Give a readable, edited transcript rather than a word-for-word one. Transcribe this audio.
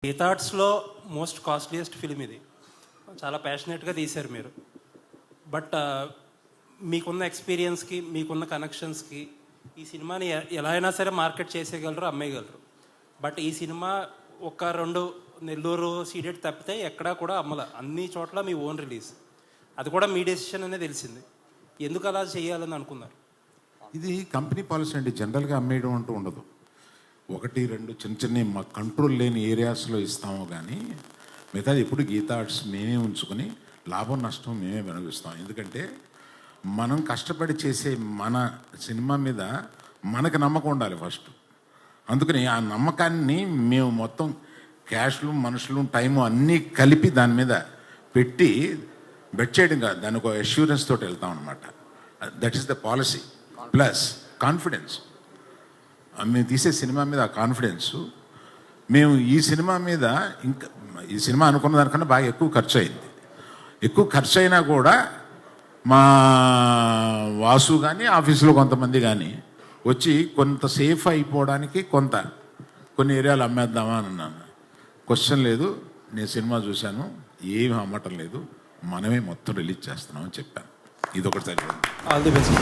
గీతార్ట్స్లో most costliest film ఇది. చాలా ప్యాషనెట్గా తీశారు మీరు. బట్ మీకున్న ఎక్స్పీరియన్స్కి, మీకున్న కనెక్షన్స్కి ఈ సినిమాని ఎలా అయినా సరే మార్కెట్ చేసేయగలరు, అమ్మేయగలరు. బట్ ఈ సినిమా ఒక 2 నెల్లూరు సీడెడ్ తప్పితే ఎక్కడా కూడా అమ్మల. అన్ని చోట్ల మీ ఓన్ రిలీజ్. అది కూడా మీ డెసిషన్ అనే తెలిసింది. ఎందుకు అలా చేయాలని అనుకున్నారు? ఇది కంపెనీ పాలసీ అండి. జనరల్గా అమ్మేయడం అంటూ ఉండదు. 1-2 చిన్న చిన్న మా కంట్రోల్ లేని ఏరియాస్లో ఇస్తాము, కానీ మిగతాది ఎప్పుడు గీతా ఆర్ట్స్ మేమే ఉంచుకొని లాభం నష్టం మేమే వినిపిస్తాం. ఎందుకంటే మనం కష్టపడి చేసే మన సినిమా మీద మనకు నమ్మకం ఉండాలి ఫస్ట్. అందుకని ఆ నమ్మకాన్ని మేము మొత్తం క్యాష్లు, మనుషులు, టైము అన్నీ కలిపి దాని మీద పెట్టి బెట్ చేయడం కాదు, దాని ఒక అష్యూరెన్స్ తోటి వెళ్తాం అనమాట. That is the policy. Plus confidence. మేము తీసే సినిమా మీద ఆ కాన్ఫిడెన్సు. మేము ఈ సినిమా మీద ఇంకా ఈ సినిమా అనుకున్న దానికన్నా బాగా ఎక్కువ ఖర్చు అయింది. ఎక్కువ ఖర్చు అయినా కూడా మా వాసు కానీ ఆఫీసులో కొంతమంది కానీ వచ్చి కొంత సేఫ్ అయిపోవడానికి కొన్ని ఏరియాలు అమ్మేద్దామా అని అన్నాను. క్వశ్చన్ లేదు, నేను సినిమా చూశాను, ఏమి అమ్మటం లేదు, మనమే మొత్తం రిలీజ్ చేస్తున్నామని చెప్పాను. ఇదొకటి సరిపోయింది. All the best.